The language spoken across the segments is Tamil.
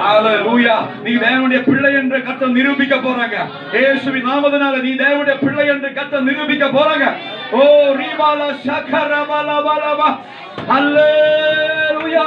ஹalleluya. நீ தேவனுடைய பிள்ளை என்று கர்த்தர் நிரூபிக்க போறாங்க. இயேசுவின் நாமத்தினால நீ தேவனுடைய பிள்ளை என்று கர்த்தர் நிரூபிக்க போறாங்க. ஓ ரிபாலா ஷகரபலபலப ஹalleluya.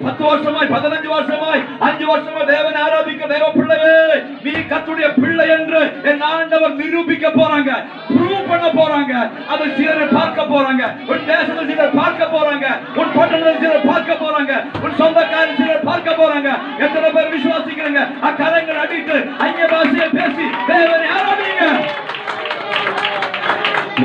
10 வருஷமாய் 15 வருஷமாய் 5 வருஷமா தேவனை ஆராதிக்க தேவ பிள்ளையே, நீ கர்த்தருடைய பிள்ளை என்று என் ஆண்டவர் நிரூபிக்க போறாங்க, ப்ரூவ் பண்ண போறாங்க. அதை சிலர் பார்க்க போறாங்க, உன் தேசத்தில் சிலர் பார்க்க போறாங்க, உன் பட்டணத்தில் சிலர் பார்க்க போறாங்க, உன் சொந்தக்காரர் சிலர் பார்க்க போறாங்க. எத்தனை பேர் விசுவாசிக்கிறீங்க? அக்கரங்கள் அடித்து அந்நிய பாஷையை பேசி தேவனை ஆராதிங்க.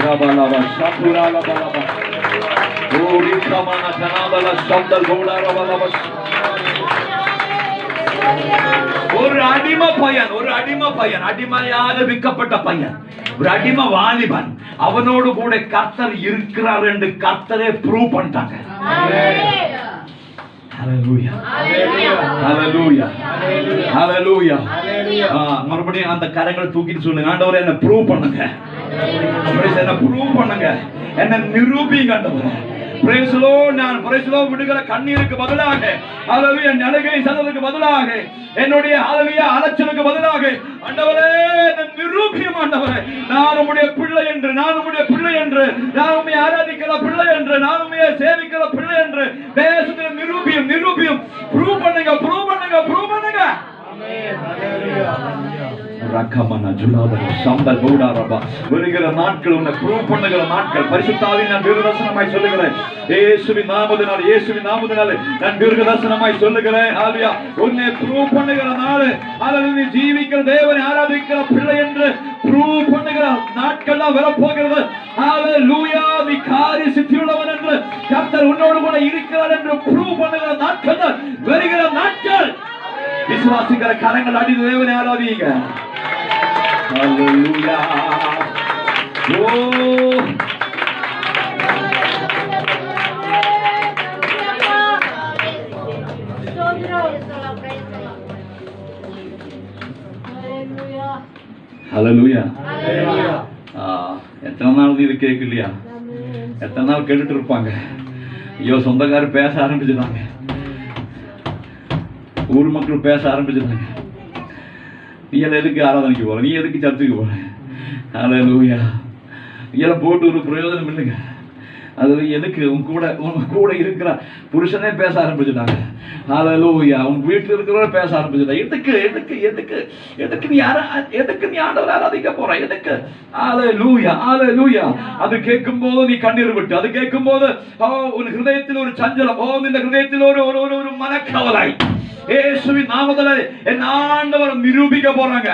ரபலப ஷபுரலபலப ஓரி கமன கனபல சப்தல் கோடரபலப. ஒரு அடிமை பையன், அடிமையாக விற்கப்பட்ட பையன், ஒரு அடிமை வாலிபன், அவனோடு கூட கர்த்தர் இருக்கிறார் என்று கர்த்தரே ப்ரூவ் பண்ணிட்டாங்க. ஹalleluya, ஹalleluya, ஹalleluya. மறுபடியும் அந்த கரங்களை தூக்கிட்டு சொல்லுங்க, ஆண்டவரே என்ன ப்ரூவ் பண்ணுங்க, என்ன ப்ரூவ் பண்ணுங்க, என்ன நிரூபிங்க ஆண்டவரே. Praise the Lord. நான் praise the Lord விடுகிற கண்ணீருக்கு பதிலாக, ஹalleluya, நலகை சதத்துக்கு பதிலாக, என்னுடைய ஹalleluya அலச்சலுக்கு பதிலாக, ஆண்டவரே என்ன நிரூபியும் ஆண்டவரே. நான் உம்முடைய பிள்ளை என்று, நான் உம்முடைய பிள்ளை என்று, நான் உம்மை ஆராதிக்கிற பிள்ளை என்று, நான் உம்மை சேவிக்கிற பிள்ளை என்று தேசத்தில் நிரூபியும் ப்ரூவ் பண்ணுங்க, ப்ரூவ் பண்ணுங்க, ப்ரூவ் பண்ணுங்க. ஆமென். ஹalleluya. ரக்கமன ஜுலாபன சம்பல் கோடாரபா. வருகிற நாட்கள் உன்னை ப்ரூவ் பண்ணுகிற நாட்கள். பரிசுத்தாவின் நான் தீர்க்கதரிசனமாய் சொல்லுகிறேன், இயேசுவின் நாமத்தினாலே நான் தீர்க்கதரிசனமாய் சொல்லுகிறேன். ஹalleluya. உன்னை ப்ரூவ் பண்ணுகிற நாள், ஹalleluya, நீ ஜீவிக்கிற தேவனை ஆராதிக்கிற பிள்ளை என்று ப்ரூவ் பண்ணுகிற நாட்கள் தான் வரப்போகிறது. ஹalleluya. நீ காரிய சித்தியுள்ளவன் என்று கர்த்தர் உன்னோடு கூட இருக்கிறார் என்று ப்ரூவ் பண்ணுகிற நாட்கள் தான் வருகிற நாட்கள். விசுவாசிக்கிற கரங்கள் அடி தேவனை ஆராதிங்க. ஹalleluya. ஓ ஹalleluya. எத்தனை நாள் இது கேட்கலையா? எத்தனை நாள் கேட்டுட்டு இருப்பாங்க. ஐயோ, சொந்தக்காரர் பேச ஆரம்பிச்சுட்டாங்க, ஊர் மக்கள் பேச ஆரம்பிச்சுட்டாங்க, நீ எல்லாம் எதுக்கு ஆராதனைக்கு போற, நீ எதுக்கு சர்ச்சுக்கு போற, ஹalleluya, இதெல்லாம் போட்டு ஒரு பிரயோஜனம் இல்லைங்க. அது எதுக்கு? உன் கூட இருக்கிற புருஷனே பேச ஆரம்பிச்சுட்டாங்க, ஹalleluya, உன் வீட்டில் இருக்கிறவரை பேச ஆரம்பிச்சுட்டாங்க. எதுக்கு நீ ஆண்டவரை ஆராதிக்க போற, எதுக்கு? ஹalleluya. அது கேட்கும் போது நீ கண்ணீர் விட்டு, அது கேட்கும் போது உன் ஹிருதயத்தில் ஒரு சஞ்சலம், இந்த ஹிருதயத்தில் ஒரு மனக்கவலை. இயேசுவின் நாமத்திலே என் ஆண்டவரை நிரூபிக்க போறாங்க,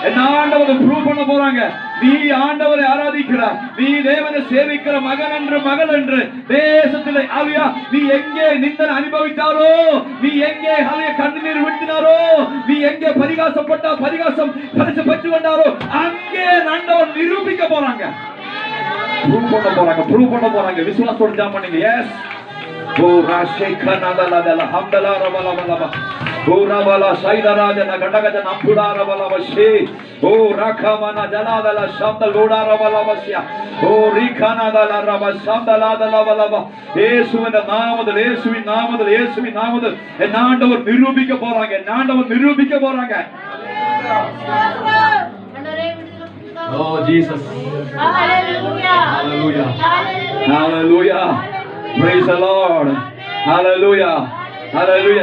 என் ஆண்டவரை ப்ரூவ் பண்ண போறாங்க. நீ ஆண்டவரை ஆராதிக்கிறார், நீ தேவனை சேவிக்கிற மகன் என்று மகள் என்று தேசத்திலே, ஹalleluya, நீ எங்கே நிந்தனை அனுபவித்தாரோ, நீ எங்கே ஹalleluya கண்ணீர் விட்டினாரோ, நீ எங்கே பரிகாசம் பரிசு பெற்று கொண்டாரோ, அங்கே ஆண்டவர் நிரூபிக்க போறாங்க, ப்ரூவ் பண்ண போறாங்க. விசுவாசத்தோட ஜெபம் பண்ணுங்க. எஸ் ஓ ராஷேகனலலல ஹம்தலாரபலபலப ஓரபல சைதராஜன கடகஜன அம்புடாரபலபஷே ஓ ரகமன ஜலாதல சம்தல் கோடாரபலபஷ்யா ஓ ரிகனதல ரப சம்தலாதலபலப. இயேசுவின் நாமத்தில் என் ஆண்டவர் நிரூபிக்க போறாங்க. ஓ ஜீசஸ், ஹalleluya. Praise the Lord. Hallelujah.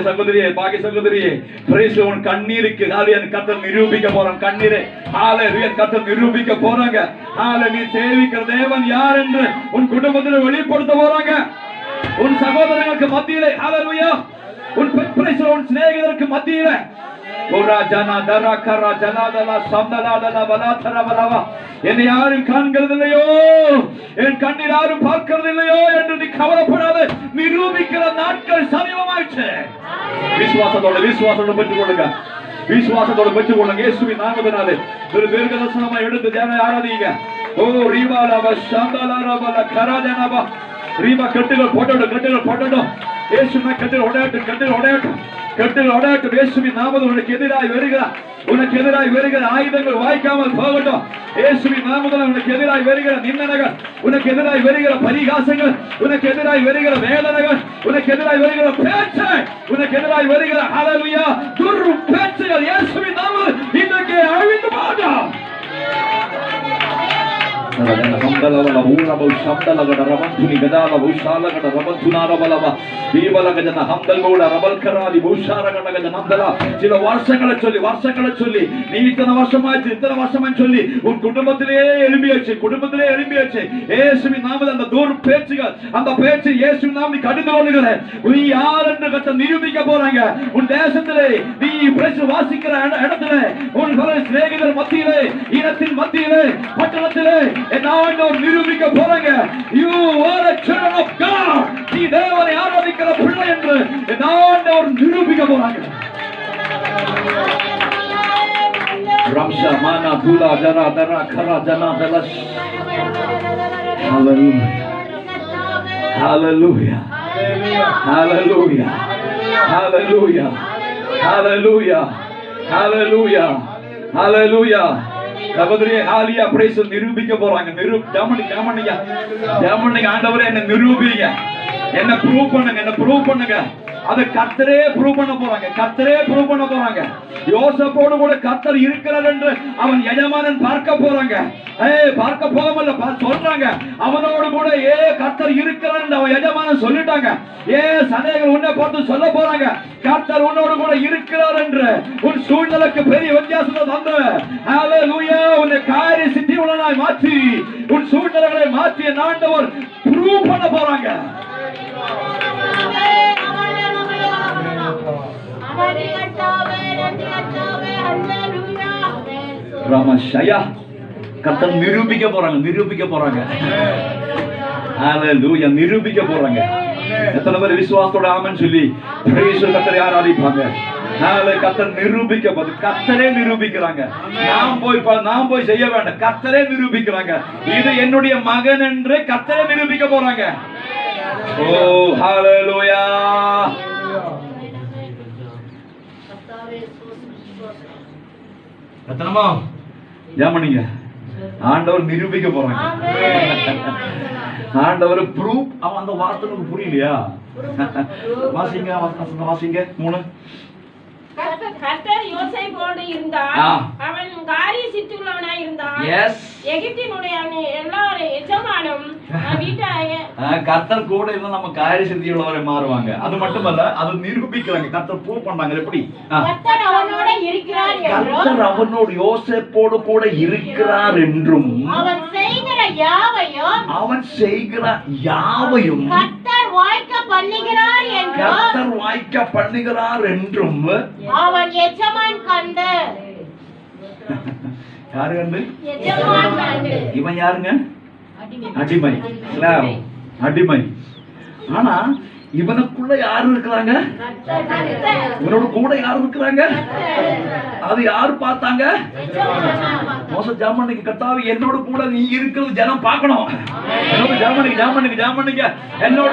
சகோதரியே, பாக்கி சகோதரியே, praise உன் கண்ணீருக்கு ஹalleluya கர்த்தர் நிரூபிக்க போறாங்க. கண்ணீரே ஹalleluya கர்த்தர் நிரூபிக்க போறாங்க. ஹalleluya நீ சேவிக்கிற தேவன் யார் என்று உன் குடும்பத்தில் வெளிப்படுத்த போறாங்க. உன் சகோதரர்களுக்கு மத்தியிலே ஹalleluya, உன் praise உன் சிநேகிதருக்கு மத்தியிலே என்னை யாரும் காண்கிறதில்லையோ, என் கண்ணீர் யாரும் பார்க்கிறதில்லையோ என்று நீ கவலைப்படாத. நிரூபிக்கிற நாட்கள் சமீபமாயிற்று. விசுவாசத்தோட பெற்றுக் கொள்ளுங்க. இயேசுவின் நாமத்தினாலே ஒரு தீர்க்கதரிசனமா எடுத்து தேவனை ஆராதிங்க. ஓ ரீபாலப சந்தலரபல கரஜனப ரீபா கட்டுகள் போட்டடும். இயேசுவின் கட்டுகள் உடையட்டும். இயேசுவின் நாமத்தில் உனக்கு எதிராக வருகிறார் உனக்கு எதிராய் வருகிற ஆயுதங்கள் வாய்க்காமல் போகட்டும். இயேசுவின் நாமத்தில் உனக்கு எதிராய் வருகிற நிந்தனைகள், உனக்கு எதிராய் வருகிற பரிகாசங்கள், உனக்கு எதிராய் வருகிற வேதனைகள், உனக்கு எதிராய் வருகிற பேச்சு, உனக்கு எதிராய் வருகிற ஹல்லேலூயா துர் பேச்சுகள் இயேசுவின் நாமத்தில் இன்றைக்கு அழிந்து போகட்டும். சில வருஷங்களை சொல்லி நீ இத்தனை வருஷமாச்சு சொல்லி உன் குடும்பத்திலே எழும்பியாச்சு இயேசுவின் நாமத்தில் அந்த தூர் பேச்சுகள், அந்த பேச்சு இயேசுவின் நாமத்தில் கடிந்து கொள்ளுகிற நீ யார் என்று கத்த நிரூபிக்க போறாங்க. உன் தேசத்திலே நீ வாசிக்கிற இடத்திலே, உன் சிநேகிதர் மத்தியிலே, இனத்தின் மத்தியிலே, பட்டணத்திலே நிரூபிக்க போறாங்க. You are a children of God. நீ தேவனை ஆராதிக்கிற பிள்ளை என்று ஆண்டவர் நிரூபிக்க போறாங்க. ரம்ஷா மானா துலா ஜரா தரா கரா ஜனா தலஷ். Hallelujah. Hallelujah. Hallelujah. Hallelujah. Hallelujah. Hallelujah. Hallelujah. சகோதரியே ஹாலியா பிரைஸ் நிரூபிக்க போறாங்க. ஜெர்மனிக்கு ஆண்டவரே என்ன நிரூபிங்க, என்ன ப்ரூவ் பண்ணுங்க. அது கர்த்தரே ப்ரூவ் பண்ண போறாங்க. யோசேப்போடு கூட கர்த்தர் இருக்கிறார் என்று அவன் எஜமானன் பார்க்க போறாங்க. பார்க்க போகமல்ல சொல்றாங்க. அவனோடு கூட கர்த்தர் இருக்கிறார் என்று அவன் எஜமானன் சொல்லிட்டாங்க. சந்தேகம் உன்னை பார்த்து சொல்ல போறாங்க, கர்த்தர் உன்னோடு கூட இருக்கிறார் என்று. உன் சூழ்நிலைக்கு பெரிய வித்தியாசத்தை தந்து ஹல்லேலூயா உன்னை காரிய சித்தி உள்ளனாய் மாற்றி, உன் சூழ்நிலைகளை மாற்றிய ஆண்டவர் ப்ரூவ் பண்ண போறாங்க. ராமஷயா கர்த்தர் நிரூபிக்க போறாங்க. ஹல்லேலூயா நிரூபிக்க போறாங்க. எத்தனை பேர் விசுவாசத்தோட ஆமென் சொல்லி கர்த்தரை ஆராதிப்பாங்க. கர்த்தர் கர்த்தரே நிரூபிக்கிறாங்க. நாம் போய் செய்ய வேண்டாம், கர்த்தரே நிரூபிக்கிறாங்க. இது என்னுடைய மகன் என்று கர்த்தரே நிரூபிக்க போறாங்க. ஓ ஹல்லேலூயா. எத்தனமா ஜெர்மனிங்க ஆண்டவர் நிரூபிக்க போறாங்க. ஆண்டவர் ப்ரூவ். அவன் அந்த வார்த்தை நமக்கு புரியலையா? வாசிங்க 3. கர்த்தர் யோசேப்போடு இருந்தார். அவன் காரிய சித்தியுள்ளவனாய் இருந்தான். எகிப்தினுடைய எல்லாரும் எஜமானும் கர்த்தர் கூட இருந்தா நம்ம காரிய சித்தியுள்ளவரை மாறுவாங்க. அது மட்டுமல்ல, அது நிரூபிக்கிறாங்க. கர்த்தர் ப்ரூவ் பண்ணாங்க. எப்படி? கர்த்தர் அவனோடு இருக்கிறார் என்றும், கர்த்தர் அவனோடு யோசேப்போடு கூட இருக்கிறார் என்றும், அவன் செய்கிற யாவையும் கர்த்தர் வாய்க்க பண்ணுகிறார் என்றும் அவன் எஜமான் கண்டு. யாரு கண்டு? எஜமான் கண்டு. இவன் யாருங்க? அடிமை. ஆனா இவனுக்குள்ள யாரு இருக்கிறாங்க? இவனோட கூட யாரு இருக்கிறாங்க? அது யாரு பார்த்தாங்க? ஜெர்மனிக்கு கர்த்தாவே என்னோட கூட நீ இருக்கிறது ஜனம் பார்க்கணும். ஜெர்மனிக்கு என்னோட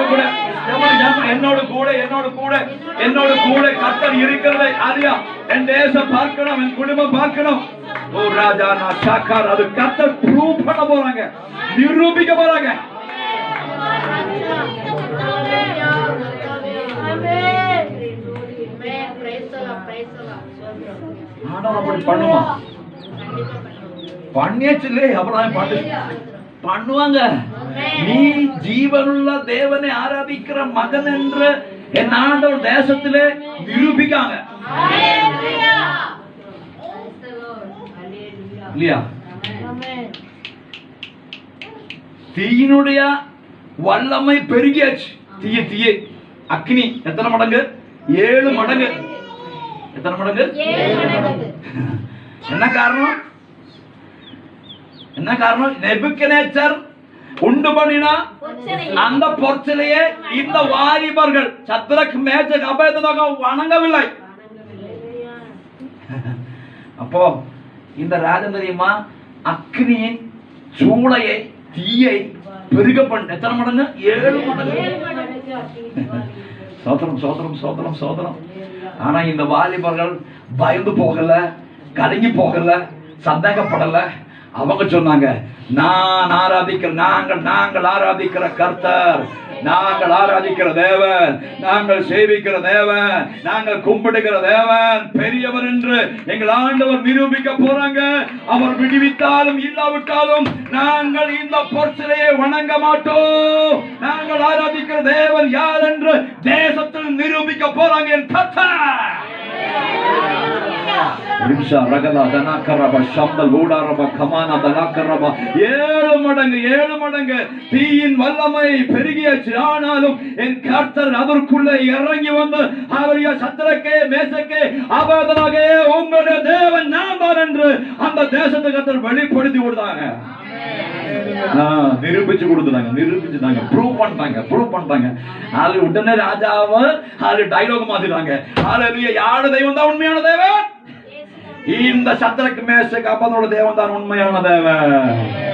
கூட கர்த்தர் இருக்கிறதை அறியா என் தேசம் பார்க்கணும், என் குடும்பம் பார்க்கணும். ஓ ராஜா நான் சாக்கார். அது கர்த்தர் ப்ரூவ் பண்ண போறாங்க, நிரூபிக்க போறாங்க. பண்ணுமா பண்ணியாச்சுல்லே அப்புறம் பாட்டு பண்ணுவாங்க. நீ ஜீவனுள்ள தேவனை ஆராதிக்கிற மகன் என்று என் ஆண்டவர் தேசத்திலே நிரூபிக்காங்க இல்லையா? தீயினுடைய வல்லமை பெருகியாச்சு. தீய அக்னி எத்தனை மடங்கு? 7 மடங்கு. எத்தனை மடங்கு? என்ன காரணம்? நேபுக்கத்நேச்சர் உண்டு பண்ணினா அந்த பொற்சிலையே இந்த வாலிபர்கள் சத்ரக் மேஷக் அபேத்நேகோ வணங்கவில்லை. அப்போ இந்த ராஜன் தெரியுமா அக்னியின் சூளையை தீயை பெருக பண்ண எத்தனை மடங்கு? 7 மடங்கு. சோதரம். ஆனா இந்த வாலிபர்கள் பயந்து போகல, கலங்கி போகல, சந்தேகப்படல. அவங்க சொன்னாங்க, நாங்கள் ஆராதிக்கிற கர்த்தர், நாங்கள் ஆராதிக்கிற தேவன், நாங்கள் சேவிக்கிற தேவன், நாங்கள் கும்பிடுகிற தேவன் பெரியவர் என்று எங்கள் ஆண்டவர் நிரூபிக்க போறாங்க. அவர் விடுவித்தாலும் இல்லாவிட்டாலும் நாங்கள் இந்த பொற்சிலையை வணங்க மாட்டோம். நாங்கள் ஆராதிக்கிற தேவன் யார் என்று தேசத்தில் நிரூபிக்க போறாங்க என் கர்த்தர். ஏழு மடங்கு தீயின் வல்லமை பெருகியாச்சு. ஆனாலும் என் கர்த்தர் அதற்குள்ளே இறங்கி வந்து சத்ரக்கே மேசக்கே ஆபேத்நேகோவே உங்களுடைய தேவன் நான் தான் என்று அந்த தேசத்துக்கு கர்த்தர் வெளிப்படுத்தி கொடுத்தாங்க. நிரூபிச்சு கொடுத்தாங்க, ப்ரூவ் பண்ணிட்டாங்க. அது உடனே ராஜாவை டைலாக் மாத்திட்டாங்க. யாரு தெய்வம் தான் உண்மையான தேவன்? இந்த சத்ரக் மேஷக் ஆபேத்நேகோ தேவன் தான் உண்மையான தேவன்.